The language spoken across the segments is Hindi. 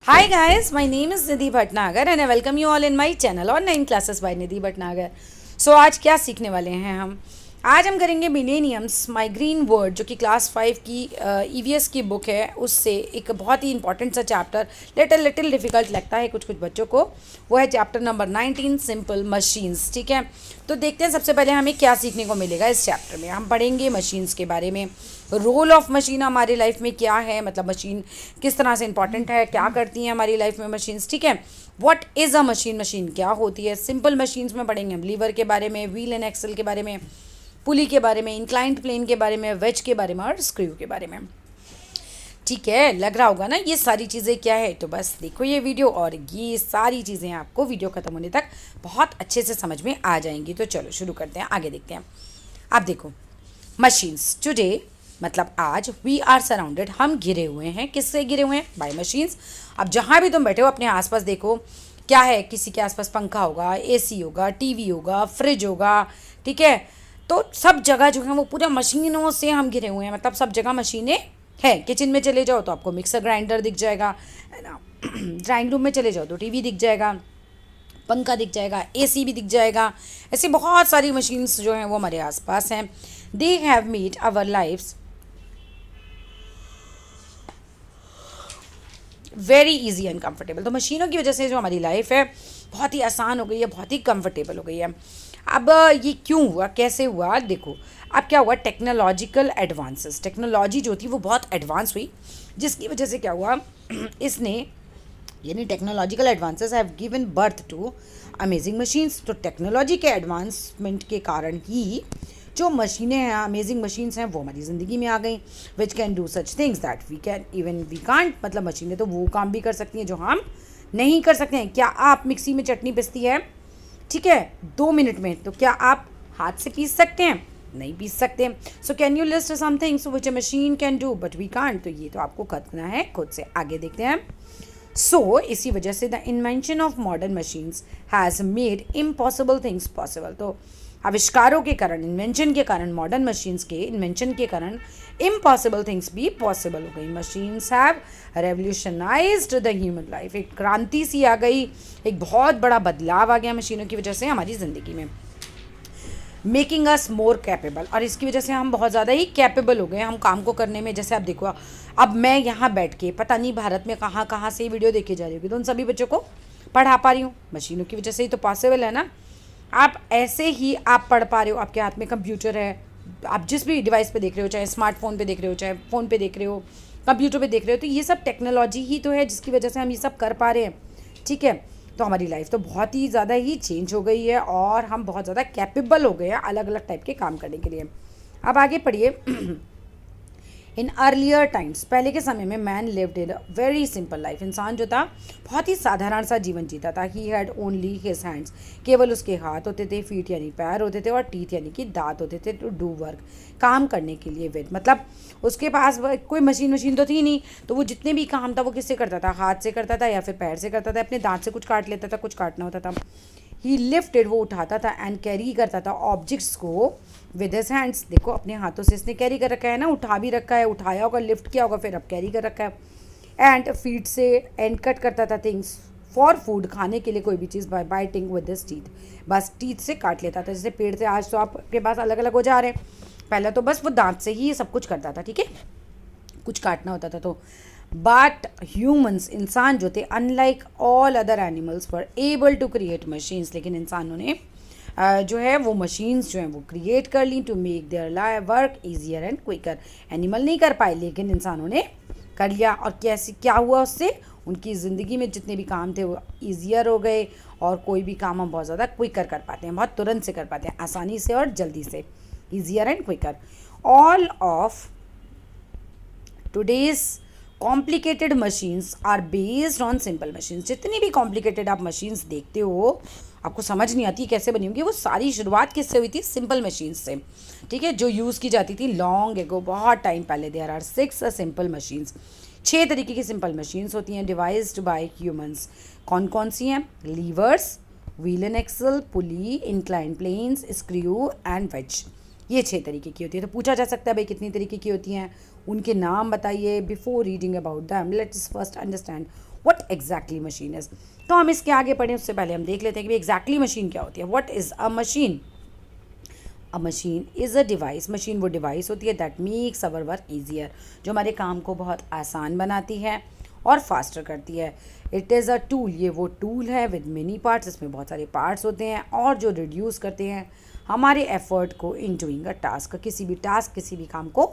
Hi guys, my name is Nidhi Bhatnagar and I welcome you all in my channel Online Classes by Nidhi Bhatnagar. So आज क्या सीखने वाले हैं हम? आज हम करेंगे मिलेनियम्स माई ग्रीन वर्ड जो कि क्लास 5 की ईवीएस की बुक है, उससे एक बहुत ही इंपॉर्टेंट सा चैप्टर लिटिल डिफ़िकल्ट लगता है कुछ कुछ बच्चों को। वो है चैप्टर नंबर 19 सिंपल मशीन्स। ठीक है, तो देखते हैं सबसे पहले हमें क्या सीखने को मिलेगा इस चैप्टर में। हम पढ़ेंगे मशीन्स के बारे में, रोल ऑफ मशीन हमारी लाइफ में क्या है, मतलब मशीन किस तरह से इंपॉर्टेंट है, क्या करती हैं हमारी लाइफ में मशीन्स। ठीक है, what is a machine, machine क्या होती है। सिंपल मशीन्स में पढ़ेंगे हम लीवर के बारे में, व्हील एंड एक्सल के बारे में, पुली के बारे में, इंक्लाइंड प्लेन के बारे में, वेज के बारे में और स्क्रू के बारे में। ठीक है, लग रहा होगा ना ये सारी चीज़ें क्या है। तो बस देखो ये वीडियो और ये सारी चीज़ें आपको वीडियो ख़त्म होने तक बहुत अच्छे से समझ में आ जाएंगी। तो चलो शुरू करते हैं, आगे देखते हैं। आप देखो, मशीन्स टुडे मतलब आज, वी आर सराउंडेड हम घिरे हुए हैं। किससे घिरे हुए हैं? By machines. अब जहाँ भी तुम बैठे हो अपने आसपास देखो क्या है। किसी के आसपास पंखा होगा, एसी होगा, टीवी होगा, फ्रिज होगा। ठीक है, तो सब जगह जो है वो पूरा मशीनों से हम घिरे हुए हैं, मतलब सब जगह मशीनें हैं। किचन में चले जाओ तो आपको मिक्सर ग्राइंडर दिख जाएगा, है ना। ड्राइंग रूम में चले जाओ तो टीवी दिख जाएगा, पंखा दिख जाएगा, एसी भी दिख जाएगा। ऐसी बहुत सारी मशीन्स जो हैं वो हमारे आसपास हैं। They have made our lifes very easy and comfortable. तो मशीनों की वजह से जो हमारी लाइफ है बहुत ही आसान हो गई है, बहुत ही कंफर्टेबल हो गई है। अब ये क्यों हुआ, कैसे हुआ? देखो, अब क्या हुआ, टेक्नोलॉजिकल एडवांसेस, टेक्नोलॉजी जो थी वो बहुत एडवांस हुई, जिसकी वजह से क्या हुआ इसने, यानी technological advances have given birth to amazing machines. तो टेक्नोलॉजी के एडवांसमेंट के कारण ही जो मशीनें हैं, अमेजिंग मशीन्स हैं, वो हमारी ज़िंदगी में आ गई। Which can do such things that we can even we can't. मतलब मशीनें तो वो काम भी कर सकती हैं जो हम नहीं कर सकते हैं। क्या आप मिक्सी में चटनी पिसती है, ठीक है, 2 मिनट में, तो क्या आप हाथ से पीस सकते हैं? नहीं पीस सकते। So can you list some things which a machine can do but we can't. तो ये तो आपको करना है खुद से। आगे देखते हैं। इसी वजह से the invention of modern machines has made impossible things possible. तो आविष्कारों के कारण, इन्वेंशन के कारण, मॉडर्न मशीन्स के इन्वेंशन के कारण इम्पॉसिबल थिंग्स भी पॉसिबल हो गई। Machines have revolutionised the human life. एक क्रांति सी आ गई, एक बहुत बड़ा बदलाव आ गया मशीनों की वजह से हमारी ज़िंदगी में। मेकिंग अस मोर कैपेबल, और इसकी वजह से हम बहुत ज़्यादा ही कैपेबल हो गए हम काम को करने में। जैसे आप देखो, अब मैं यहाँ बैठ के पता नहीं भारत में कहाँ कहाँ से वीडियो देखे जा रही होगी, तो उन सभी बच्चों को पढ़ा पा रही हूँ, मशीनों की वजह से ही तो पॉसिबल है ना। आप ऐसे ही आप पढ़ पा रहे हो, आपके हाथ में कंप्यूटर है, आप जिस भी डिवाइस पे देख रहे हो, चाहे स्मार्टफोन पे देख रहे हो, चाहे फ़ोन पे देख रहे हो, कंप्यूटर पे देख रहे हो, तो ये सब टेक्नोलॉजी ही तो है जिसकी वजह से हम ये सब कर पा रहे हैं। ठीक है, तो हमारी लाइफ तो बहुत ही ज़्यादा ही चेंज हो गई है और हम बहुत ज़्यादा कैपेबल हो गए हैं अलग अलग टाइप के काम करने के लिए। अब आगे पढ़िए। इन अर्लियर टाइम्स, पहले के समय में, man lived in a very simple life. इंसान जो था बहुत ही साधारण सा जीवन जीता था। He had only his hands, केवल उसके हाथ होते थे, फीट यानी पैर होते थे, और टीथ यानी कि दांत होते थे, टू डू वर्क, काम करने के लिए। विद मतलब उसके पास कोई मशीन तो थी नहीं, तो वो जितने भी काम था वो किससे करता था? हाथ से करता था या फिर पैर से करता था। अपने दांत से कुछ काट लेता था, कुछ काटना होता था। ही लिफ्टेड, वो उठाता था, एंड कैरी करता था ऑब्जेक्ट्स को विद हिज हैंड्स। देखो अपने हाथों से इसने कैरी कर रखा है ना, उठा भी रखा है, उठाया होगा, लिफ्ट किया होगा, फिर अब कैरी कर रखा है। एंड फीट से, एंड कट करता था थिंग्स फॉर फूड, खाने के लिए कोई भी चीज़, by biting with his teeth, बस टीथ से काट लेता था। जैसे पेड़ से, आज तो आपके पास अलग अलग हो जा रहे हैं, पहले तो बस वो दांत से ही सब कुछ करता था। ठीक है, कुछ काटना होता था तो। बट ह्यूमन्स, इंसान जो थे, unlike all other animals were able to create machines. लेकिन इंसानों ने जो है वो मशीन्स जो हैं वो क्रिएट कर ली to make their life work easier and quicker. Animal नहीं कर पाए लेकिन इंसानों ने कर लिया। और कैसे क्या हुआ उससे? उनकी ज़िंदगी में जितने भी काम थे वो ईजियर हो गए, और कोई भी काम हम बहुत ज़्यादा क्विकर कर पाते हैं, बहुत तुरंत से कर पाते हैं, आसानी से और जल्दी से। Easier and quicker. All of today's complicated machines are based on simple machines. जितनी भी कॉम्प्लिकेटेड आप मशीन्स देखते हो, आपको समझ नहीं आती कैसे बनी होंगी, वो सारी शुरुआत किससे हुई थी? सिंपल मशीन्स से। ठीक है, जो यूज़ की जाती थी लॉन्ग एगो, बहुत टाइम पहले। There are 6 simple machines. 6 तरीके की सिंपल मशीन्स होती हैं, डिवाइज्ड बाय ह्यूमंस। कौन कौन सी हैं? Levers, wheel and axle, pulley, incline planes, screw and wedge. ये 6 तरीके की होती है। तो पूछा जा सकता है भाई कितनी तरीके की होती हैं, उनके नाम बताइए। Before reading about them let's first understand what exactly machine is. तो हम इसके आगे पढ़ें उससे पहले हम देख लेते हैं कि एग्जैक्टली मशीन क्या होती है। What is a machine? A machine is a device, machine वो डिवाइस होती है that makes our work easier, जो हमारे काम को बहुत आसान बनाती है और फास्टर करती है। इट इज़ अ टूल, ये वो टूल है विद मेनी पार्ट्स, इसमें बहुत सारे पार्ट्स होते हैं और जो रिड्यूस करते हैं हमारे एफर्ट को इन डूइंग अ टास्क, किसी भी काम को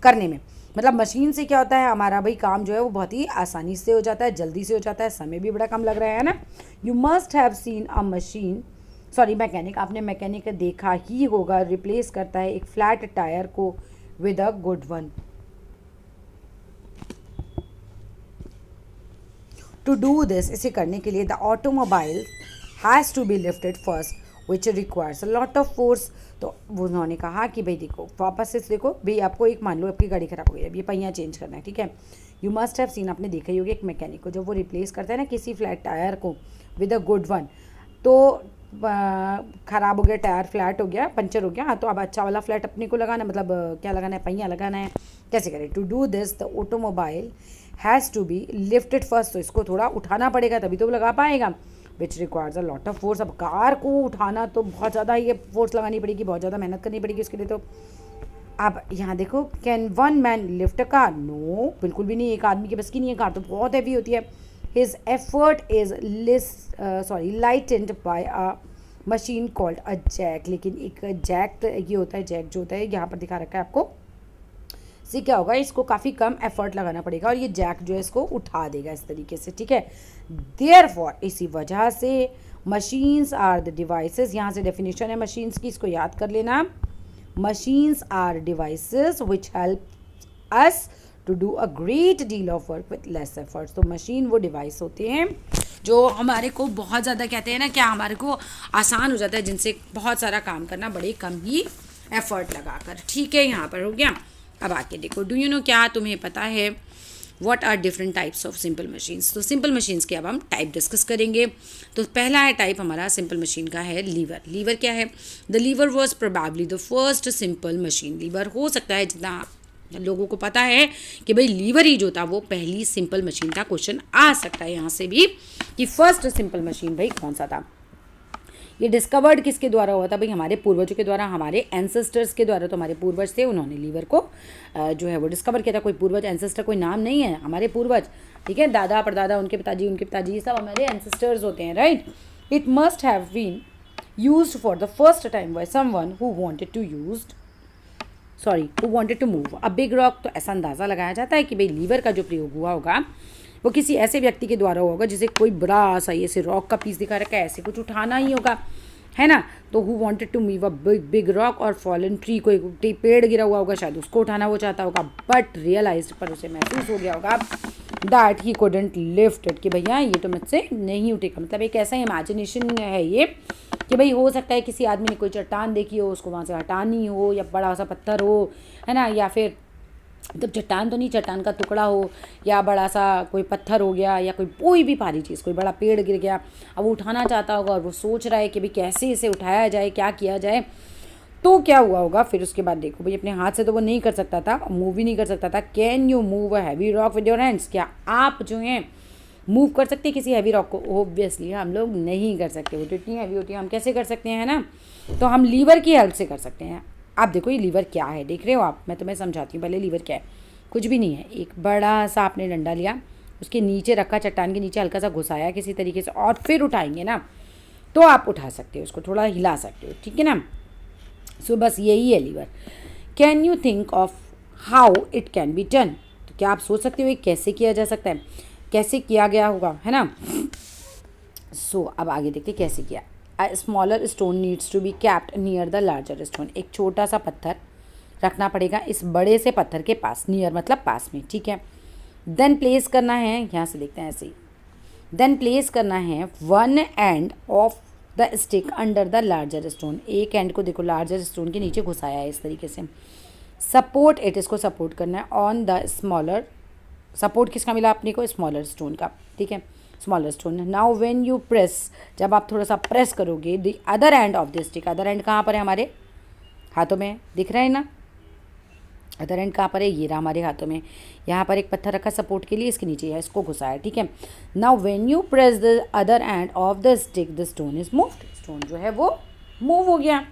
करने में। मतलब मशीन से क्या होता है, हमारा भाई काम जो है वो बहुत ही आसानी से हो जाता है, जल्दी से हो जाता है, समय भी बड़ा कम लग रहा है ना। You must have seen a machine, sorry mechanic, आपने मैकेनिक देखा ही होगा, रिप्लेस करता है एक फ्लैट टायर को with a good one. To do this, इसे करने के लिए the automobile has to be lifted first which requires a lot of force. तो उन्होंने कहा कि भाई देखो वापस से देखो भाई, आपको एक मान लो आपकी गाड़ी खराब हो गई, अब ये पहिया चेंज करना है, ठीक है। यू मस्ट हैव सीन, आपने देखा ही होगा एक मैकेनिक को जब वो रिप्लेस करता है ना किसी फ्लैट टायर को विद अ गुड वन, तो ख़राब हो गया टायर, फ्लैट हो गया, पंचर हो गया, हाँ तो अब अच्छा वाला फ्लैट अपने को लगाना, मतलब क्या लगाना है, पहिया लगाना है। कैसे करें? To do this the automobile has to be lifted first, तो इसको थोड़ा उठाना पड़ेगा तभी तो वो लगा पाएगा, विच requires a lot of force. अब कार को उठाना तो बहुत ज़्यादा ही फोर्स लगानी पड़ेगी, बहुत ज़्यादा मेहनत करनी पड़ेगी उसके लिए। तो अब यहाँ देखो, can one man lift a car? No, बिल्कुल भी नहीं, एक आदमी के बस की नहीं है, कार तो बहुत हैवी होती है। His effort is lightened by a machine called a jack, लेकिन एक जैक ये होता है, जैक जो होता है यहाँ पर दिखा रखा है आपको, इससे क्या होगा, इसको काफ़ी कम एफर्ट लगाना पड़ेगा और ये जैक जो है इसको उठा देगा इस तरीके से, ठीक है। देयरफॉर, इसी वजह से मशीन्स आर द डिवाइसेस, यहाँ से डेफिनेशन है मशीन्स की, इसको याद कर लेना। Machines are devices which help us to do a great deal of work with less efforts. तो मशीन वो डिवाइस होते हैं जो हमारे को बहुत ज़्यादा कहते हैं ना, क्या हमारे को आसान हो जाता है जिनसे बहुत सारा काम करना बड़े कम ही एफर्ट लगाकर, ठीक है। यहाँ पर हो गया। अब आके देखो, डू यू नो, क्या तुम्हें पता है what are different types of simple machines? तो सिंपल मशीन्स के अब हम टाइप डिस्कस करेंगे। तो पहला है टाइप हमारा सिंपल मशीन का है लीवर। लीवर क्या है? The lever was probably the first simple machine. Lever हो सकता है, जितना लोगों को पता है कि भाई लीवर ही जो था वो पहली सिंपल मशीन था। क्वेश्चन आ सकता है यहाँ से भी कि फर्स्ट सिंपल मशीन भाई कौन सा था। ये डिस्कवर्ड किसके द्वारा हुआ था भाई? हमारे पूर्वजों के द्वारा, हमारे एंसेस्टर्स के द्वारा। तो हमारे पूर्वज थे, उन्होंने लीवर को जो है वो डिस्कवर किया था। कोई पूर्वज, एंसेस्टर कोई नाम नहीं है, हमारे पूर्वज, ठीक है। दादा परदादा, उनके पिताजी, ये सब हमारे एंसेस्टर्स होते हैं, right. It must have been used for the first time by someone who wanted to move a big rock. तो ऐसा अंदाज़ा लगाया जाता है कि भाई लीवर का जो प्रयोग हुआ होगा वो किसी ऐसे व्यक्ति के द्वारा होगा जिसे कोई बड़ा सा ऐसे रॉक का पीस दिखा रखा है, ऐसे कुछ उठाना ही होगा, है ना। तो who wanted to move a big rock और फॉलन ट्री, कोई पेड़ गिरा हुआ होगा, शायद उसको उठाना वो चाहता होगा, बट रियलाइज्ड, पर उसे महसूस हो गया होगा that he couldn't lift it, कि भैया ये तो मुझसे नहीं उठेगा। मतलब एक ऐसा इमेजिनेशन है ये कि भाई हो सकता है किसी आदमी ने कोई चट्टान देखी हो, उसको वहाँ से हटानी हो, या बड़ा सा पत्थर हो, है ना, या फिर मतलब चट्टान तो नहीं, चट्टान का टुकड़ा हो, या बड़ा सा कोई पत्थर हो गया, या कोई भी भारी चीज़, कोई बड़ा पेड़ गिर गया, अब वो उठाना चाहता होगा और वो सोच रहा है कि भाई कैसे इसे उठाया जाए, क्या किया जाए। तो क्या हुआ होगा फिर उसके बाद? देखो भाई, अपने हाथ से तो वो नहीं कर सकता था, मूव भी नहीं कर सकता था। Can you move a heavy rock with your hands? क्या आप जो हैं मूव कर सकते हैं किसी हैवी रॉक को? ऑब्वियसली हम लोग नहीं कर सकते, वो तो इतनी हैवी होती है, हम कैसे कर सकते हैं, ना। तो हम लीवर की हेल्प से कर सकते हैं। आप देखो ये लीवर क्या है, देख रहे हो आप, मैं तुम्हें समझाती हूँ पहले। लीवर क्या है? कुछ भी नहीं है, एक बड़ा सा आपने डंडा लिया, उसके नीचे रखा, चट्टान के नीचे हल्का सा घुसाया किसी तरीके से, और फिर उठाएंगे ना, तो आप उठा सकते हो उसको, थोड़ा हिला सकते हो, ठीक है ना। सो बस यही है lever. Can you think of how it can be done? तो क्या आप सोच सकते हो ये कैसे किया जा सकता है, कैसे किया गया होगा, है ना। सो अब आगे देखते कैसे किया। A smaller stone needs to be kept near the larger stone. एक छोटा सा पत्थर रखना पड़ेगा इस बड़े से पत्थर के पास, नियर मतलब पास में, ठीक है। देन प्लेस करना है, यहाँ से देखते हैं ऐसे ही, देन प्लेस करना है one end of the stick under the larger stone. एक एंड को देखो लार्जर स्टोन के नीचे घुसाया है इस तरीके से। सपोर्ट इट, इसको सपोर्ट करना है ऑन द स्मॉलर, सपोर्ट किसका मिला अपने को? स्मॉलर स्टोन का, ठीक है, smaller stone. Now when you press, जब आप थोड़ा सा प्रेस करोगे, the other end of the stick, other and कहाँ पर है? हमारे हाथों में दिख रहा है ना, अदर एंड कहाँ पर है, ये रहा हमारे हाथों में। यहाँ पर एक पत्थर रखा सपोर्ट के लिए, इसके नीचे है, इसको घुसाया, ठीक है। Now when you press the other end of the stick the stone is moved, stone जो है वो मूव हो गया।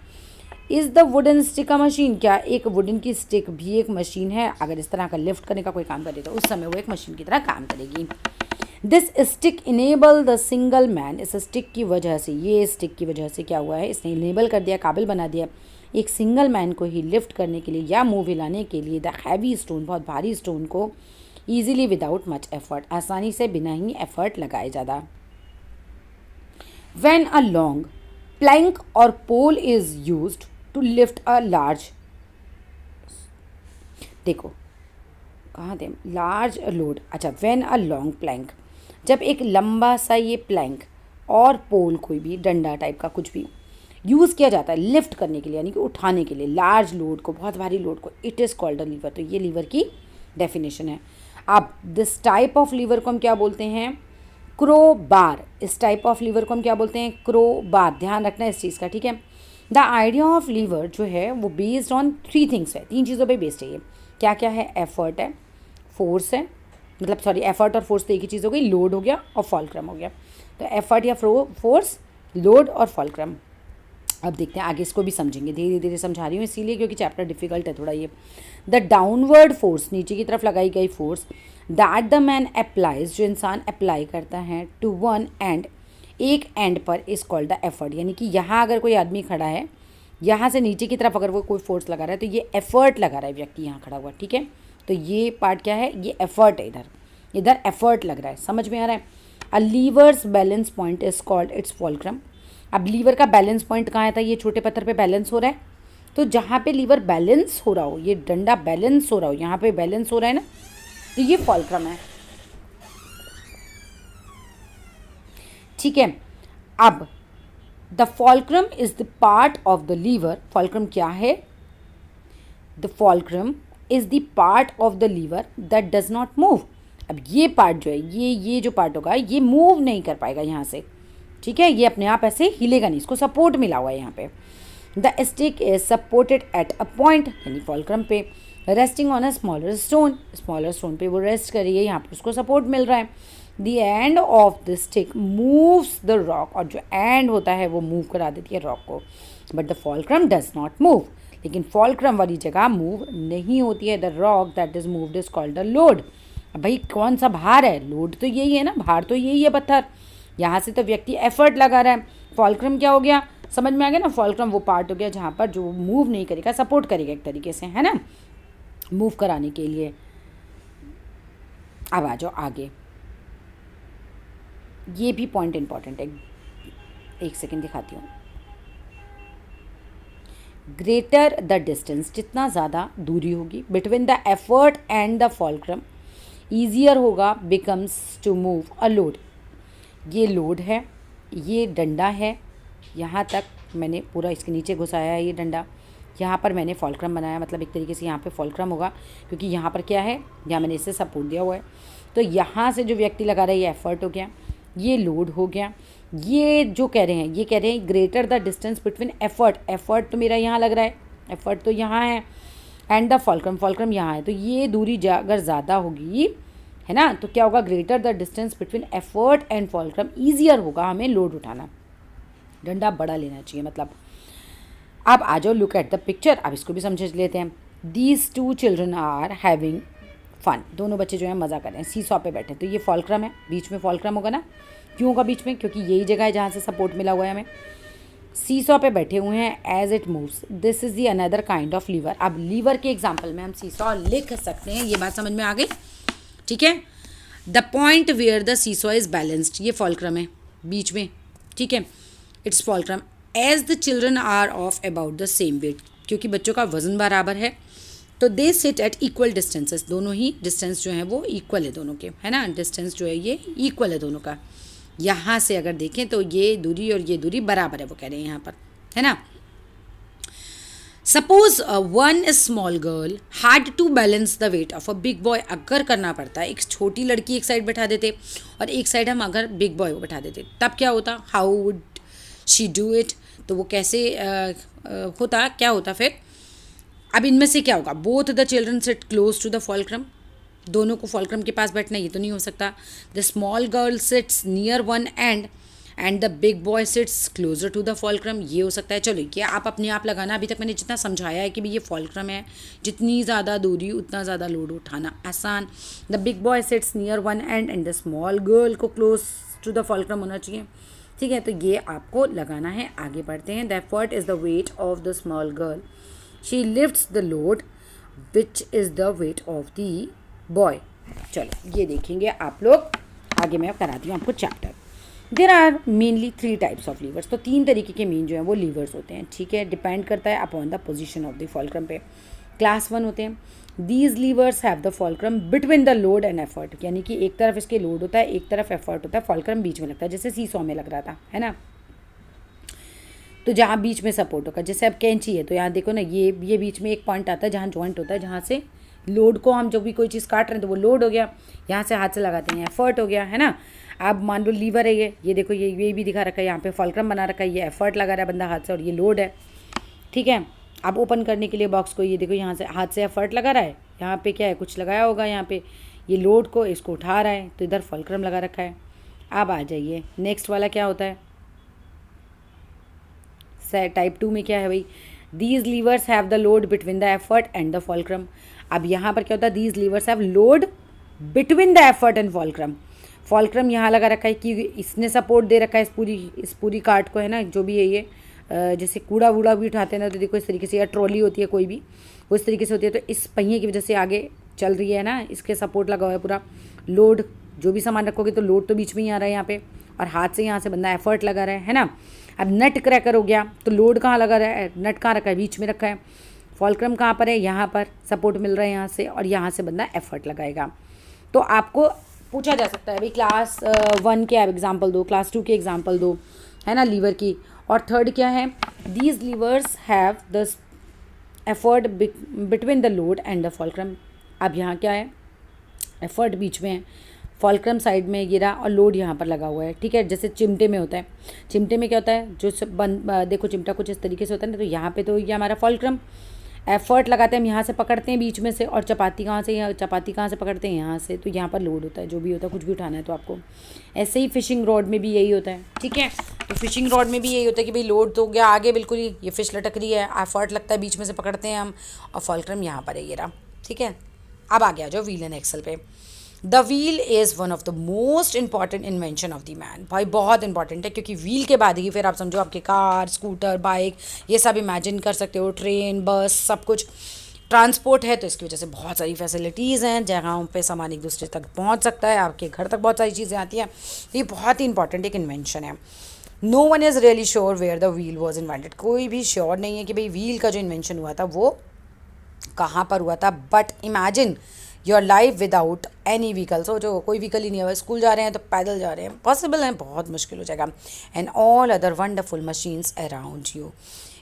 Is the wooden stick a machine, क्या एक वुडन की स्टिक भी एक मशीन है? अगर इस तरह का लिफ्ट करने का कोई काम करे तो उस समय वो एक मशीन की तरह काम करेगी। This stick enable the single man, इस स्टिक की वजह से, ये स्टिक की वजह से क्या हुआ है, इसने इनेबल कर दिया, काबिल बना दिया एक सिंगल मैन को ही लिफ्ट करने के लिए या मूव हिलाने के लिए द हैवी स्टोन, बहुत भारी स्टोन को, ईजिली विदाउट मच एफर्ट, आसानी से बिना ही एफर्ट लगाए ज़्यादा। व्हेन अ लॉन्ग प्लैंक और pole is used to lift a large, देखो कहाँ थे, लार्ज लोड, अच्छा, व्हेन अ लॉन्ग प्लैंक, जब एक लंबा सा ये प्लैंक और पोल, कोई भी डंडा टाइप का कुछ भी यूज़ किया जाता है लिफ्ट करने के लिए, यानी कि उठाने के लिए लार्ज लोड को, बहुत भारी लोड को, it is called a lever, तो ये लीवर की डेफिनेशन है। अब दिस टाइप ऑफ लीवर को हम क्या बोलते हैं, क्रो बार, इस टाइप ऑफ लीवर को हम क्या बोलते हैं, क्रो बार, ध्यान रखना इस चीज़ का, ठीक है। द आइडिया ऑफ लीवर जो है वो बेस्ड ऑन 3 थिंग्स है, 3 चीज़ों पे बेस्ड है ये, क्या क्या है, एफर्ट है, फोर्स है, मतलब सॉरी एफर्ट और फोर्स तो एक ही चीज़ हो गई, लोड हो गया और फॉलक्रम हो गया, तो एफर्ट या फोर्स, लोड और फॉलक्रम। अब देखते हैं आगे, इसको भी समझेंगे, धीरे धीरे समझा रही हूँ इसीलिए क्योंकि चैप्टर डिफिकल्ट है थोड़ा ये। द डाउनवर्ड फोर्स, नीचे की तरफ लगाई गई force, that the man applies, जो इंसान अप्लाई करता है, टू वन एंड, एक एंड पर, इज कॉल्ड द एफर्ट, यानी कि यहाँ अगर कोई आदमी खड़ा है, यहाँ से नीचे की तरफ अगर वो कोई फोर्स लगा रहा है तो ये एफर्ट लगा रहा है व्यक्ति यहाँ खड़ा हुआ, ठीक है। तो ये पार्ट क्या है, ये एफर्ट है, इधर इधर एफर्ट लग रहा है, समझ में आ रहा है। A lever's balance point is called its fulcrum, अब लीवर का बैलेंस पॉइंट कहाँ था, ये छोटे पत्थर पे बैलेंस हो रहा है, तो जहाँ पे लीवर बैलेंस हो रहा हो, ये डंडा बैलेंस हो रहा हो, यहाँ पे बैलेंस हो रहा है ना, तो ये फॉलक्रम है, ठीक है। अब the fulcrum is the part of the lever, fulcrum क्या है, the fulcrum is the part of the lever that does not move, अब ये पार्ट जो है, ये जो पार्ट होगा ये मूव नहीं कर पाएगा यहाँ से, ठीक है, ये अपने आप ऐसे हिलेगा नहीं, इसको सपोर्ट मिला हुआ है यहाँ पे। The stick is supported at a point, यानी फॉलक्रम पे, resting on a smaller stone पे वो रेस्ट कर रही है, यहाँ पर उसको सपोर्ट मिल रहा है। The end of the stick moves the rock, और जो एंड होता है वो मूव करा देती है रॉक को, but the fulcrum does not move, लेकिन फॉलक्रम वाली जगह मूव नहीं होती है। The rock that is moved is called the load, अब भाई कौन सा भार है, लोड तो यही है ना, भार तो यही है पत्थर, यहाँ से तो व्यक्ति एफर्ट लगा रहा है, फॉलक्रम क्या हो गया, समझ में आ गया ना, फॉलक्रम वो पार्ट हो गया जहाँ पर जो मूव नहीं करेगा, सपोर्ट करेगा एक तरीके से, है ना, मूव कराने के लिए। अब आ जाओ आगे, ये भी पॉइंट इंपॉर्टेंट है, एक सेकेंड दिखाती हूँ। ग्रेटर द डिस्टेंस, जितना ज़्यादा दूरी होगी between the effort and the fulcrum, easier होगा becomes to move a load, ये लोड है, ये डंडा है, यहाँ तक मैंने पूरा इसके नीचे घुसाया है ये डंडा, यहाँ पर मैंने फॉलक्रम बनाया, मतलब एक तरीके से यहाँ पे फॉलक्रम होगा क्योंकि यहाँ पर क्या है, यहाँ मैंने इससे सपोर्ट दिया हुआ है, तो यहाँ से जो व्यक्ति लगा रहा है ये एफर्ट हो गया, ये लोड हो गया। ये जो कह रहे हैं, ये कह रहे हैं greater the distance between effort तो मेरा यहाँ लग रहा है, एफर्ट तो यहाँ है, एंड द फॉलक्रम यहाँ है, तो ये दूरी अगर ज़्यादा होगी, है ना, तो क्या होगा, greater the distance between effort and fulcrum, easier होगा हमें लोड उठाना, डंडा बड़ा लेना चाहिए मतलब। अब आ जाओ, लुक एट द पिक्चर, अब इसको भी समझ लेते हैं। These 2 children are having fun, दोनों बच्चे जो हैं मज़ा कर रहे हैं, सीसॉ पे बैठे, तो ये फॉलक्रम है, बीच में फॉलक्रम होगा ना, क्यों होगा बीच में, क्योंकि यही जगह है जहाँ से सपोर्ट मिला हुआ है हमें, सीसॉ पे बैठे हुए हैं, as it moves, this is the another kind of lever. अब लीवर के एग्जाम्पल में हम सीसॉ लिख सकते हैं, ये बात समझ में आ गई, ठीक है। The point where the seesaw is balanced, ये फॉलक्रम है बीच में, ठीक है, it's fulcrum. As the children are of about the same weight, क्योंकि बच्चों का वजन बराबर है, तो they sit at equal distances, दोनों ही डिस्टेंस जो है वो इक्वल है दोनों के, है ना, डिस्टेंस जो है ये इक्वल है दोनों का। यहाँ से अगर देखें तो ये दूरी और ये दूरी बराबर है, वो कह रहे हैं यहाँ पर, है ना। Suppose one small girl had to balance the weight of a big boy, अगर करना पड़ता है, एक छोटी लड़की एक साइड बैठा देते और एक साइड हम अगर बिग बॉय को बैठा देते, तब क्या होता, how would she do it, तो वो कैसे होता, क्या होता फिर, अब इनमें से क्या होगा, both the children sit close to the fulcrum, दोनों को फॉल्क्रम के पास बैठना, ये तो नहीं हो सकता। The small girl sits near one end the big boy sits closer to the fulcrum, ये हो सकता है। चलो ये आप अपने आप लगाना, अभी तक मैंने जितना समझाया है कि भाई ये फॉल्क्रम है, जितनी ज़्यादा दूरी उतना ज़्यादा लोड उठाना आसान। The big boy sits near one end the small girl को क्लोज टू द फॉल्क्रम होना चाहिए, ठीक है। तो ये आपको लगाना है। आगे बढ़ते हैं। The effort is the weight of the small girl, she lifts the load which is the weight of the boy. चलो ये देखेंगे आप लोग, आगे मैं कराती हूँ आपको chapter. There are mainly 3 types of levers, तो 3 तरीके के मेन जो हैं वो लीवर्स होते हैं, ठीक है। डिपेंड करता है upon the position of the fulcrum पे। क्लास 1 होते हैं। These levers have the fulcrum between the load and effort, यानी कि एक तरफ इसके लोड होता है, एक तरफ एफर्ट होता है, फॉल्क्रम बीच में लगता है, जैसे सीसॉ में लग रहा था, है ना। तो जहाँ बीच में सपोर्ट होगा, जैसे अब कैंची है तो यहाँ देखो ना, ये बीच में एक पॉइंट आता है जहाँ जॉइंट होता है, जहाँ से लोड को हम जो भी कोई चीज़ काट रहे हैं तो वो लोड हो गया, यहाँ से हाथ से लगाते हैं एफर्ट हो गया, है ना। अब मान लो लीवर है ये देखो, ये भी दिखा रखा है, यहाँ पे फॉल्क्रम बना रखा है, ये एफर्ट लगा रहा है बंदा हाथ से और ये लोड है, ठीक है। अब ओपन करने के लिए बॉक्स को ये देखो, यहाँ से हाथ से एफर्ट लगा रहा है, यहाँ पे क्या है कुछ लगाया होगा, यहाँ पे ये लोड को इसको उठा रहा है, तो इधर फॉल्क्रम लगा रखा है। अब आ जाइए नेक्स्ट वाला क्या होता है, टाइप 2 में क्या है भाई, these levers have the load between the effort and the fulcrum. अब यहाँ पर क्या होता है, these levers have load between the effort and fulcrum. Fulcrum यहाँ लगा रखा है कि इसने सपोर्ट दे रखा है इस पूरी कार्ट को, है ना, जो भी है ये, जैसे कूड़ा वूड़ा भी उठाते हैं ना, तो देखो इस तरीके से, या ट्रॉली होती है कोई भी, वो इस तरीके से होती है, तो इस पहिए की वजह से आगे चल रही है ना, इसके सपोर्ट लगा हुआ है पूरा। लोड जो भी सामान रखोगे तो लोड तो बीच में ही आ रहा है यहाँ पे, और हाथ से यहाँ से बंदा एफर्ट लगा रहा है ना। अब नट क्रैकर हो गया, तो लोड कहाँ लगा रहा है, नट कहाँ रखा है, बीच में रखा है। फॉल्क्रम कहाँ पर है, यहाँ पर सपोर्ट मिल रहा है यहाँ से, और यहाँ से बंदा एफर्ट लगाएगा। तो आपको पूछा जा सकता है भाई क्लास 1 के आप एग्जाम्पल दो, क्लास 2 के एग्जाम्पल दो, है ना, लीवर की। और थर्ड क्या है, these levers have the effort between the load and the fulcrum. अब यहाँ क्या है, एफर्ट बीच में है, फॉल्क्रम साइड में गिरा और लोड यहाँ पर लगा हुआ है, ठीक है। जैसे चिमटे में होता है, चिमटे में क्या होता है, जो देखो चिमटा कुछ इस तरीके से होता है ना, तो यहाँ पे तो ये हमारा फॉल्क्रम, एफर्ट लगाते हैं हम यहाँ से पकड़ते हैं बीच में से, और चपाती कहाँ से पकड़ते हैं यहाँ से, तो यहाँ पर लोड होता है, जो भी होता है, कुछ भी उठाना है तो आपको। ऐसे ही फिशिंग रॉड में भी यही होता है, ठीक है। तो फिशिंग रॉड में भी यही होता है कि भाई लोड तो हो गया आगे बिल्कुल ही, ये फिश लटक रही है, एफर्ट लगता है, बीच में से पकड़ते हैं हम, और फॉल्क्रम यहाँ पर है ये रहा, ठीक है। अब आ गया जो व्हील एंड एक्सल पे। The wheel is one of the most important invention of the man. भाई बहुत इंपॉर्टेंट है, क्योंकि व्हील के बाद ही फिर आप समझो आपके कार, स्कूटर, बाइक, ये सब इमेजिन कर सकते हो, ट्रेन, बस, सब कुछ ट्रांसपोर्ट है, तो इसकी वजह से बहुत सारी फैसिलिटीज़ हैं, जगहों पे सामान एक दूसरे तक पहुंच सकता है, आपके घर तक बहुत सारी चीज़ें आती हैं। ये बहुत ही इंपॉर्टेंट एक इन्वेंशन है। No one is really sure where the wheel was invented. कोई भी श्योर नहीं है कि भाई व्हील का जो इन्वेंशन हुआ था वो कहाँ पर हुआ था। But imagine your life without any vehicle. So जो कोई व्हीकल ही नहीं है, स्कूल जा रहे हैं तो पैदल जा रहे हैं, पॉसिबल है, बहुत मुश्किल हो जाएगा। And all other wonderful machines around you.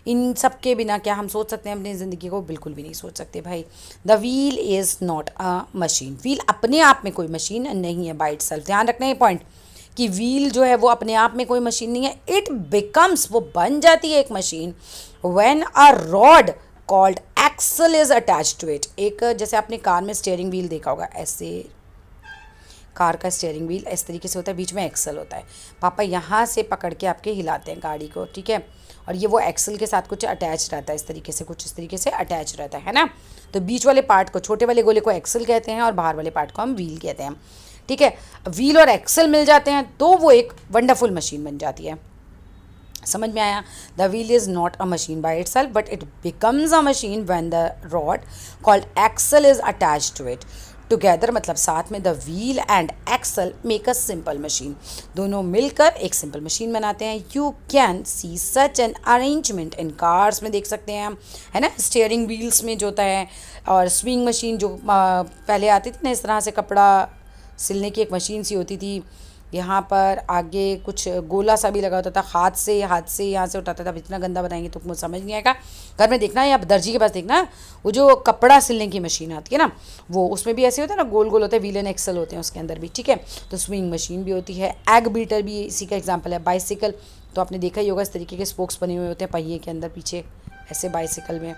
इन सब के बिना क्या हम सोच सकते हैं अपनी ज़िंदगी को? बिल्कुल भी नहीं सोच सकते भाई। The wheel is not a machine. Wheel अपने आप में कोई मशीन नहीं है बाय इटसेल्फ। ध्यान रखना ये पॉइंट कि व्हील जो है वो अपने आप में कोई मशीन नहीं है। इट बिकम्स, वो बन जाती है एक machine, when a rod called axle is attach to it. एक जैसे आपने कार में स्टीयरिंग व्हील देखा होगा, ऐसे कार का स्टीयरिंग व्हील इस तरीके से होता है, बीच में एक्सल होता है। पापा यहाँ से पकड़ के आपके हिलाते हैं गाड़ी को, ठीक है, और ये वो एक्सल के साथ कुछ अटैच रहता है, इस तरीके से, कुछ इस तरीके से अटैच रहता है ना। तो बीच वाले पार्ट को, छोटे वाले गोले को एक्सल कहते हैं, और बाहर वाले पार्ट को हम व्हील कहते हैं, ठीक है। व्हील और एक्सल मिल जाते हैं तो वो एक वंडरफुल मशीन बन जाती है। समझ में आया? The wheel is not a machine by itself, but it becomes a machine when the rod called axle is attach to it together. मतलब साथ में the wheel and axle make a simple machine. दोनों मिलकर एक सिंपल मशीन बनाते हैं। You can see such an arrangement in cars में, देख सकते हैं हम, है ना, स्टीयरिंग व्हील्स में जो होता है, और स्विंग मशीन जो पहले आती थी ना, इस तरह से कपड़ा सिलने की एक मशीन सी होती थी, यहाँ पर आगे कुछ गोला सा भी लगा होता था, हाथ से यहाँ से उठाता था। अब इतना गंदा बनाएंगे तो मुझे समझ नहीं आएगा। घर में देखना या दर्जी के पास देखना, वो जो कपड़ा सिलने की मशीन आती है ना, वो उसमें भी ऐसे होता है ना, गोल गोल होते हैं, व्हील एंड एक्सल होते हैं उसके अंदर भी, ठीक है। तो स्विंग मशीन भी होती है। एग बीटर भी इसी का एग्जाम्पल है। बाइसिकल तो आपने देखा ही होगा, इस तरीके के स्पोक्स बने हुए होते हैं पहिए के अंदर पीछे, ऐसे बाइसिकल में,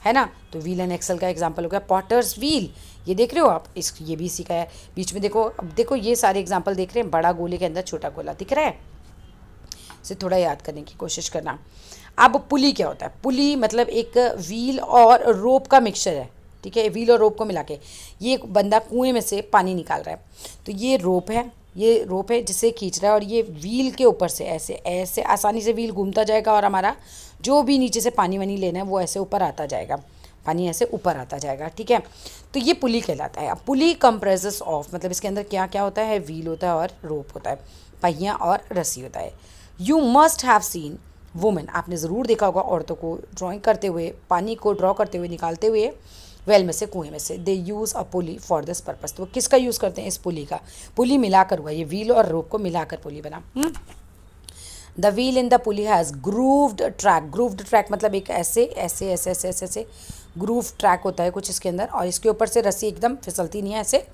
है ना। तो व्हील एंड एक्सल का एग्जांपल हो गया पॉटर्स व्हील, ये देख रहे हो आप, इस ये भी इसी का है। बीच में देखो, अब देखो ये सारे एग्जांपल देख रहे हैं, बड़ा गोले के अंदर छोटा गोला दिख रहा है, इसे थोड़ा याद करने की कोशिश करना। अब पुली क्या होता है? पुली मतलब एक व्हील और रोप का मिक्सचर है, ठीक है, व्हील और रोप को मिला के ये एक बंदा कुएं में से पानी निकाल रहा है। तो ये रोप है, ये रोप है जिसे खींच रहा है, और ये व्हील के ऊपर से ऐसे ऐसे आसानी से व्हील घूमता जाएगा, और हमारा जो भी नीचे से पानी वानी लेना है वो ऐसे ऊपर आता जाएगा, पानी ऐसे ऊपर आता जाएगा, ठीक है। तो ये पुली कहलाता है। अब पुली कंप्रेसेस ऑफ, मतलब इसके अंदर क्या क्या होता है? व्हील होता है और रोप होता है, पहिया और रस्सी होता है। You must have scene women, आपने ज़रूर देखा होगा औरतों को ड्राइंग करते हुए, पानी को ड्रॉ करते हुए, निकालते हुए वेल में से, कुएं में से। They use a pulley for this purpose, तो वो किसका यूज़ करते हैं? इस पुली का। पुली मिलाकर हुआ, ये व्हील और रोप को मिलाकर पुली बना। The wheel in the pulley has grooved track, grooved track मतलब एक ऐसे ऐसे ऐसे ऐसे ऐसे ऐसे ग्रूव ट्रैक होता है कुछ इसके अंदर, और इसके ऊपर से रस्सी एकदम फिसलती नहीं है, ऐसे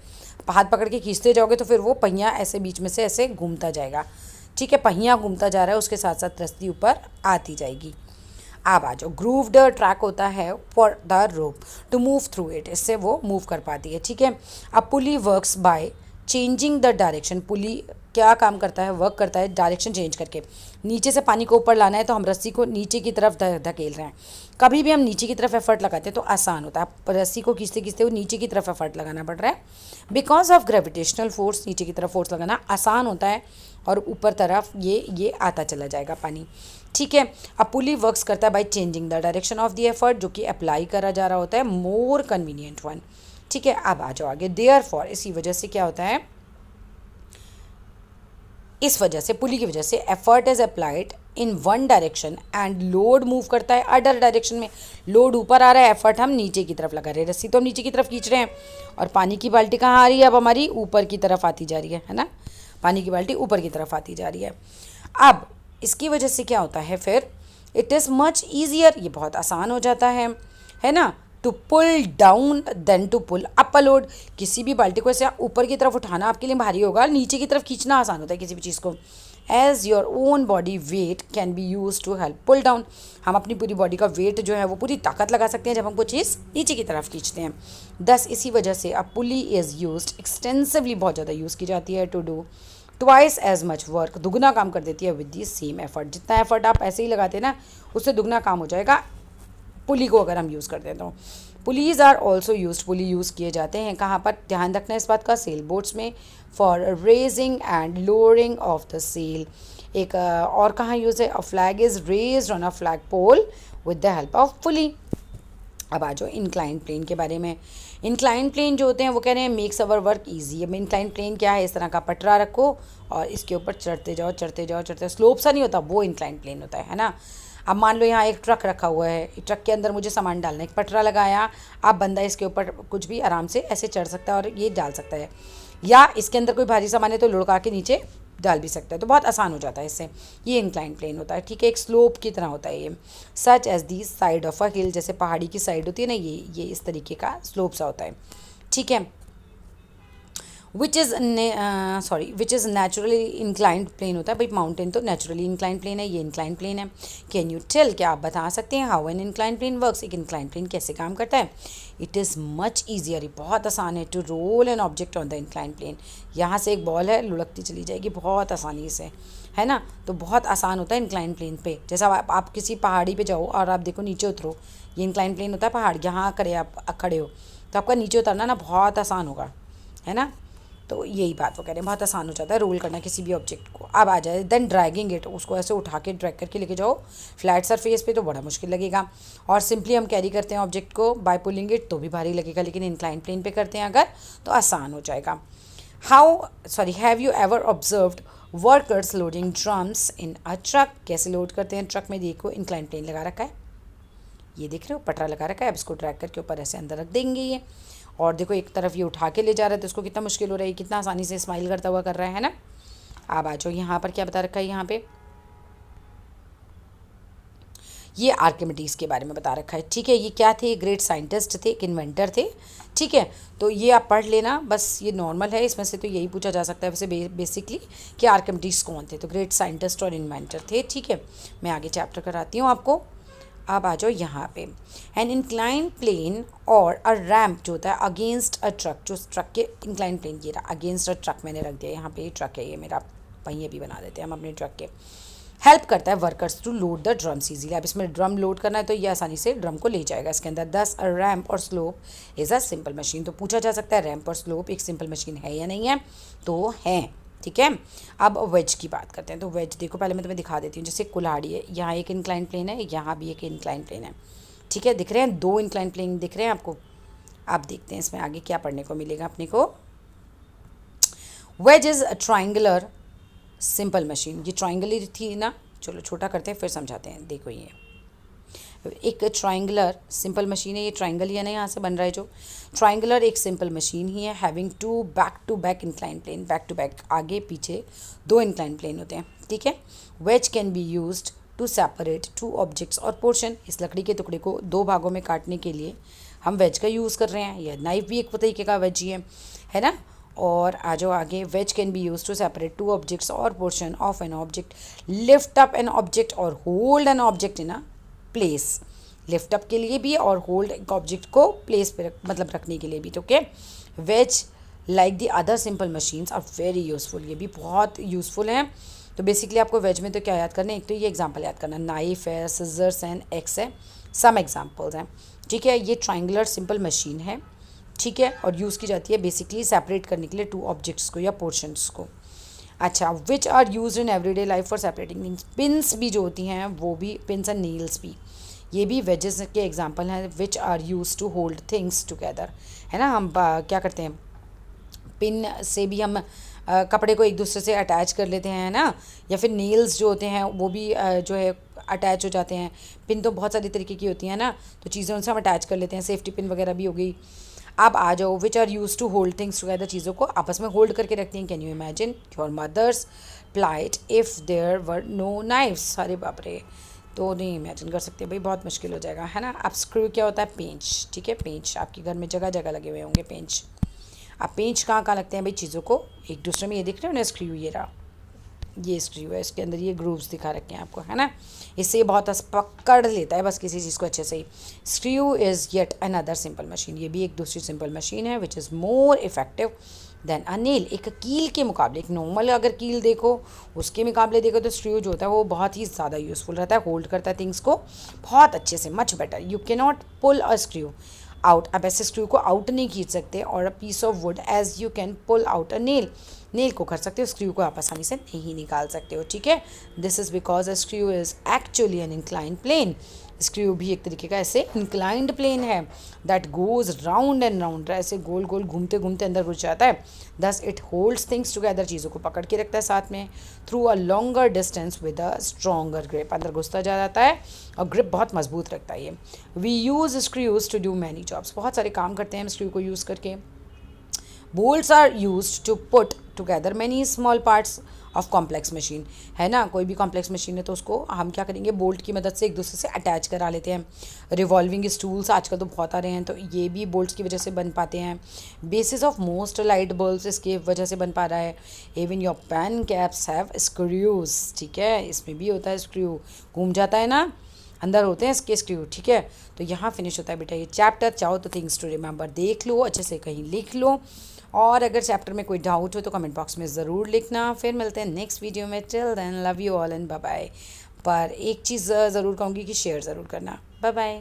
हाथ पकड़ के खींचते जाओगे तो फिर वो पहिया ऐसे बीच में से ऐसे घूमता जाएगा, ठीक है, पहिया घूमता जा रहा है, उसके साथ साथ रस्सी ऊपर आती जाएगी। अब आ जाओ, ग्रूव्ड ट्रैक होता है for the rope to move through it, इससे वो मूव कर पाती है, ठीक है। अब pulley works by changing the direction, pulley क्या काम करता है? वर्क करता है डायरेक्शन चेंज करके। नीचे से पानी को ऊपर लाना है तो हम रस्सी को नीचे की तरफ धकेल रहे हैं। कभी भी हम नीचे की तरफ एफर्ट लगाते हैं तो आसान होता है, रस्सी को खींचते खींचते वो नीचे की तरफ एफर्ट लगाना पड़ रहा है। बिकॉज ऑफ ग्रेविटेशनल फोर्स, नीचे की तरफ फोर्स लगाना आसान होता है, और ऊपर तरफ ये आता चला जाएगा पानी, ठीक है। अब पुली वर्क्स करता है bye changing the direction of the effort, जो कि अप्लाई करा जा रहा होता है, मोर कन्वीनियंट वन, ठीक है। अब आ जाओ आगे, देयर फॉर, इसी वजह से क्या होता है? इस वजह से, पुली की वजह से, effort is applied in one direction and load move करता है अदर डायरेक्शन में। लोड ऊपर आ रहा है, एफर्ट हम नीचे की तरफ लगा रहे हैं, रस्सी तो हम नीचे की तरफ खींच रहे हैं, और पानी की बाल्टी कहाँ आ रही है? अब हमारी ऊपर की तरफ आती जा रही है ना, पानी की बाल्टी ऊपर की तरफ आती जा रही है। अब इसकी वजह से क्या होता है फिर? इट इज़ मच ईजियर, ये बहुत आसान हो जाता है ना, to pull down then to pull up a load. किसी भी बाल्टी को ऐसे ऊपर की तरफ उठाना आपके लिए भारी होगा, नीचे की तरफ खींचना आसान होता है किसी भी चीज़ को। As your own body weight can be use to help pull down, हम अपनी पूरी बॉडी का वेट जो है वो पूरी ताकत लगा सकते हैं जब हम कोई चीज़ नीचे की तरफ खींचते हैं। दस इसी वजह से a pulley is use extensively, बहुत ज़्यादा यूज़ की जाती है, to do twice as much work, दुगना काम कर देती है विद दी सेम एफर्ट। जितना एफर्ट आप ऐसे ही लगाते हैं ना, उससे दुगना काम हो जाएगा पुली को अगर हम यूज़ करते हैं तो। Pulleys are also use, pulley use किए जाते हैं कहाँ पर? ध्यान रखना इस बात का, सेल बोट्स में, for raising and lowering of the sail. एक और कहाँ यूज़ है? A flag is raised on a flag pole with the help of pulley. अब आ जाओ इंक्लाइन प्लेन के बारे में। इंक्लाइन प्लेन जो होते हैं वो कह रहे हैं मेक्स अवर वर्क ईजी। अब इंक्लाइन प्लेन क्या है? इस तरह का पटरा रखो और इसके ऊपर चढ़ते जाओ चढ़ते जाओ चढ़ते, स्लोप सा नहीं होता, वो इंक्लाइन प्लेन होता है ना। अब मान लो यहाँ एक ट्रक रखा हुआ है, ट्रक के अंदर मुझे सामान डालना है, एक पटरा लगाया, अब बंदा इसके ऊपर कुछ भी आराम से ऐसे चढ़ सकता है और ये डाल सकता है, या इसके अंदर कोई भारी सामान है तो लुढ़का के नीचे डाल भी सकता है, तो बहुत आसान हो जाता है इससे। ये इंक्लाइन प्लेन होता है, ठीक है, एक स्लोप की तरह होता है ये। Such as the side of a hill, जैसे पहाड़ी की साइड होती है ना, ये इस तरीके का स्लोप सा होता है, ठीक है। Which is naturally inclined plane होता है भाई, माउंटेन तो नेचुरली इंक्लाइंड प्लेन है, ये इंक्लाइंड प्लेन है। कैन यू टेल, क्या आप बता सकते हैं how an inclined plane works, एक इंक्लाइंड प्लेन कैसे काम करता है? इट इज़ मच ईजियर, बहुत आसान है, to roll an object on the inclined plane. यहाँ से एक बॉल है, लुढ़कती चली जाएगी बहुत आसानी से, है ना, तो बहुत आसान होता है इंक्लाइंड प्लेन पे। जैसा आप किसी पहाड़ी पे जाओ और आप देखो नीचे उतरो, ये इंक्लाइंड प्लेन होता है पहाड़, यहाँ करे आप खड़े हो तो आपका नीचे उतरना ना बहुत आसान होगा, है ना। तो यही बात वो कह रहे हैं, बहुत आसान हो जाता है रोल करना किसी भी ऑब्जेक्ट को। अब आ जाए देन ड्रैगिंग इट, उसको ऐसे उठा के ड्रैग करके लेके जाओ फ्लैट सरफेस पे तो बड़ा मुश्किल लगेगा, और सिंपली हम कैरी करते हैं ऑब्जेक्ट को बाय पुलिंग इट तो भी भारी लगेगा, लेकिन इंक्लाइन प्लेन पे करते हैं अगर तो आसान हो जाएगा। Have you ever observed workers loading drums in a truck, कैसे लोड करते हैं ट्रक में? देखो इंक्लाइन प्लेन लगा रखा है, ये देख रहे हो पटरा लगा रखा है, अब इसको ड्रैग करके ऊपर ऐसे अंदर रख देंगे ये, और देखो एक तरफ ये उठा के ले जा रहा है तो इसको कितना मुश्किल हो रहा है, कितना आसानी से स्माइल करता हुआ कर रहा है ना। अब आ जाओ यहाँ पर क्या बता रखा है, यहाँ पे ये आर्किमिडीज के बारे में बता रखा है, ठीक है। ये क्या थे? ग्रेट साइंटिस्ट थे, एक इन्वेंटर थे, ठीक है। तो ये आप पढ़ लेना बस, ये नॉर्मल है, इसमें से तो यही पूछा जा सकता है वैसे बेसिकली कि आर्किमिडीज कौन थे, तो ग्रेट साइंटिस्ट और इन्वेंटर थे, ठीक है। मैं आगे चैप्टर कराती हूँ आपको। अब आ जाओ यहाँ पे, एन इंक्लाइन प्लेन और अ रैम्प जो होता है अगेंस्ट अ ट्रक, जो ट्रक के इंक्लाइन प्लेन ये रहा, अगेंस्ट अ ट्रक मैंने रख दिया यहाँ पे, ट्रक है ये मेरा, पहिए भी बना देते हैं हम अपने ट्रक के। हेल्प करता है workers to load the drums easily. अब इसमें ड्रम लोड करना है तो ये आसानी से ड्रम को ले जाएगा इसके अंदर। दस अ रैम्प और slope is a simple machine. तो पूछा जा सकता है रैम्प और स्लोप एक सिंपल मशीन है या नहीं है, तो है, ठीक है। अब वेज की बात करते हैं। तो वेज देखो, पहले मैं तुम्हें दिखा देती हूँ। जैसे कुल्हाड़ी है, यहाँ एक इंक्लाइन प्लेन है, यहाँ भी एक इंक्लाइन प्लेन है, ठीक है, दिख रहे हैं, दो इंक्लाइन प्लेन दिख रहे हैं आपको। आप देखते हैं इसमें आगे क्या पढ़ने को मिलेगा अपने को। Wedge is a triangular simple machine. ये ट्राइंगल ही थी ना, चलो छोटा करते हैं फिर समझाते हैं। देखो ये एक ट्राइंगुलर सिंपल मशीन है, ये ट्राइंगल ही है ना, यहाँ से बन रहा है जो ट्राइंगुलर एक सिंपल मशीन ही है। Having two back incline plane, back to back आगे पीछे दो इंक्लाइन प्लेन होते हैं, ठीक है। Wedge can be used to separate two objects और पोर्शन। इस लकड़ी के टुकड़े को दो भागों में काटने के लिए हम वेज का यूज़ कर रहे हैं। यह नाइफ भी एक तरीके का वेज ही है ना। और आ जाओ आगे, wedge can be use to separate two objects और portion of an object, lift up an object और hold an object in a place. Lift up के लिए भी और होल्ड एक ऑब्जेक्ट को प्लेस पे मतलब रखने के लिए भी, okay. Wedge like the other simple machines are very useful, ये भी बहुत यूजफुल हैं। तो बेसिकली आपको वेज में तो क्या याद करना है, एक तो ये एग्जांपल याद करना, नाइफ है, सिजर्स एंड एक्स है, सम एग्जांपल्स हैं, ठीक है। ये ट्राइंगुलर सिंपल मशीन है, ठीक है, और यूज़ की जाती है बेसिकली सेपरेट करने के लिए टू ऑब्जेक्ट्स को या पोर्शंस को। अच्छा, which are use in everyday life for separating things. Pins भी जो होती हैं वो भी, पिन्स एंड नील्स भी, ये भी वेजेस के एग्जांपल हैं। Which are use to hold things together, है ना। हम क्या करते हैं, पिन से भी हम कपड़े को एक दूसरे से अटैच कर लेते हैं ना, या फिर नेल्स जो होते हैं वो भी जो है अटैच हो जाते हैं। पिन तो बहुत सारी तरीके की होती हैं ना, तो चीज़ें उनसे हम अटैच कर लेते हैं, सेफ्टी पिन वगैरह भी हो गई। अब आ जाओ, which are use to hold things together, चीज़ों को आपस में होल्ड करके रखती हैं। Can you imagine your mother's plight if there were no knifes. अरे बाप रे, तो नहीं इमेजिन कर सकते भाई, बहुत मुश्किल हो जाएगा, है ना। अब स्क्रू क्या होता है, पेंच, ठीक है। पेंच आपके घर में जगह जगह लगे हुए होंगे पेंच। अब पेंच कहाँ कहाँ लगते हैं भाई, चीज़ों को एक दूसरे में, ये दिख रहे हो ना स्क्रू, ये रहा, ये स्क्रू है, इसके अंदर ये ग्रूव्स दिखा रखे हैं आपको, है ना। इससे ये बहुत पकड़ लेता है बस किसी चीज़ को अच्छे से ही। Screw is yet another simple machine, ये भी एक दूसरी सिंपल मशीन है, which is more effective than a nail. एक कील के मुकाबले, एक नॉर्मल अगर कील देखो उसके मुकाबले देखो तो स्क्रू जो होता है वो बहुत ही ज़्यादा यूज़फुल रहता है, होल्ड करता है थिंग्स को बहुत अच्छे से, much better. You can not pull a screw out, अब ऐसे स्क्रू को आउट नहीं खींच सकते, और a piece of wood as you can pull out a nail, nail को कर सकते हो, स्क्रू को आप आसानी से नहीं निकाल सकते हो, ठीक है। This is because a screw is actually an incline plane. Screw भी एक तरीके का ऐसे इंक्लाइंड प्लेन है that goes round and round, ऐसे गोल गोल घूमते घूमते अंदर घुस जाता है। Thus it holds things together, चीज़ों को पकड़ के रखता है साथ में, through a longer distance with a stronger grip, अंदर घुसता जा जाता है और ग्रिप बहुत मजबूत रखता है ये। We use screws to do many jobs, बहुत सारे काम करते हैं हम स्क्रू को यूज़ करके। Bolts are use to put together many small parts of complex machine, है ना। कोई भी कॉम्प्लेक्स मशीन है तो उसको हम क्या करेंगे, बोल्ट की मदद से एक दूसरे से अटैच करा लेते हैं। रिवॉल्विंग स्टूल्स आजकल तो बहुत आ रहे हैं, तो ये भी बोल्ट्स की वजह से बन पाते हैं। Basis of most light bulbs इसकी वजह से बन पा रहा है। Even your pen caps have screws, ठीक है, इसमें भी होता है स्क्रू, घूम जाता है ना, अंदर होते हैं इसके स्क्रू, ठीक है। तो यहाँ फिनिश होता है बेटा ये चैप्टर। चाहो तो थिंग्स टू रिमेंबर देख लो, अच्छे से कहीं लिख लो, और अगर चैप्टर में कोई डाउट हो तो कमेंट बॉक्स में ज़रूर लिखना। फिर मिलते हैं नेक्स्ट वीडियो में। Till then love you all and bye bye. पर एक चीज़ ज़रूर कहूँगी कि शेयर ज़रूर करना। Bye bye.